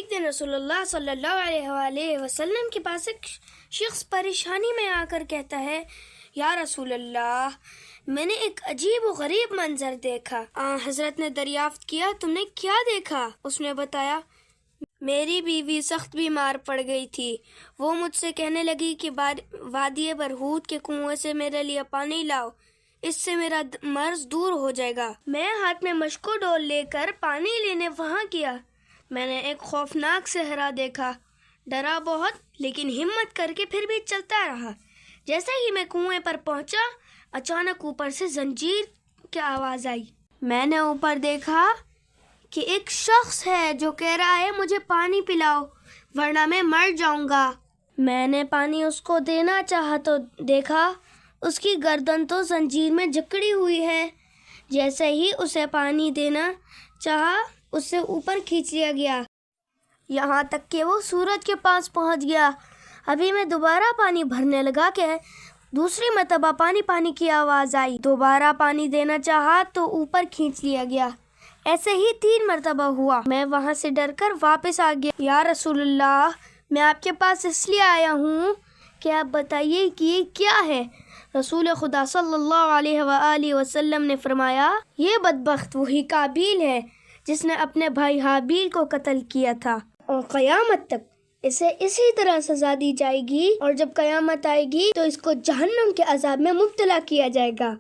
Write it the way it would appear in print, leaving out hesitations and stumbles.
ایک دن رسول اللہ صلی اللہ علیہ وآلہ وسلم کے پاس ایک شخص پریشانی میں آ کر کہتا ہے، یا رسول اللہ، میں نے ایک عجیب و غریب منظر دیکھا۔ حضرت نے دریافت کیا، تم نے کیا دیکھا؟ اس نے بتایا، میری بیوی سخت بیمار پڑ گئی تھی۔ وہ مجھ سے کہنے لگی کہ وادی برہوت کے کنویں سے میرے لیے پانی لاؤ، اس سے میرا مرض دور ہو جائے گا۔ میں ہاتھ میں مشک و ڈول لے کر پانی لینے وہاں گیا۔ میں نے ایک خوفناک صحرا دیکھا، ڈرا بہت لیکن ہمت کر کے پھر بھی چلتا رہا۔ جیسے ہی میں کنویں پر پہنچا، اچانک اوپر سے زنجیر کی آواز آئی۔ میں نے اوپر دیکھا کہ ایک شخص ہے جو کہہ رہا ہے، مجھے پانی پلاؤ ورنہ میں مر جاؤں گا۔ میں نے پانی اس کو دینا چاہا تو دیکھا اس کی گردن تو زنجیر میں جکڑی ہوئی ہے۔ جیسے ہی اسے پانی دینا چاہا، اسے اوپر کھینچ لیا گیا، یہاں تک کہ وہ سورج کے پاس پہنچ گیا۔ ابھی میں دوبارہ پانی بھرنے لگا کہ دوسری مرتبہ پانی کی آواز آئی۔ دوبارہ پانی دینا چاہا تو اوپر کھینچ لیا گیا۔ ایسے ہی 3 مرتبہ ہوا۔ میں وہاں سے ڈر کر واپس آ گیا۔ یا رسول اللہ، میں آپ کے پاس اس لیے آیا ہوں کہ آپ بتائیے کہ یہ کیا ہے؟ رسول خدا صلی اللہ علیہ وآلہ وسلم نے فرمایا، یہ بدبخت وہی قابیل ہے جس نے اپنے بھائی حابیل کو قتل کیا تھا، اور قیامت تک اسے اسی طرح سزا دی جائے گی، اور جب قیامت آئے گی تو اس کو جہنم کے عذاب میں مبتلا کیا جائے گا۔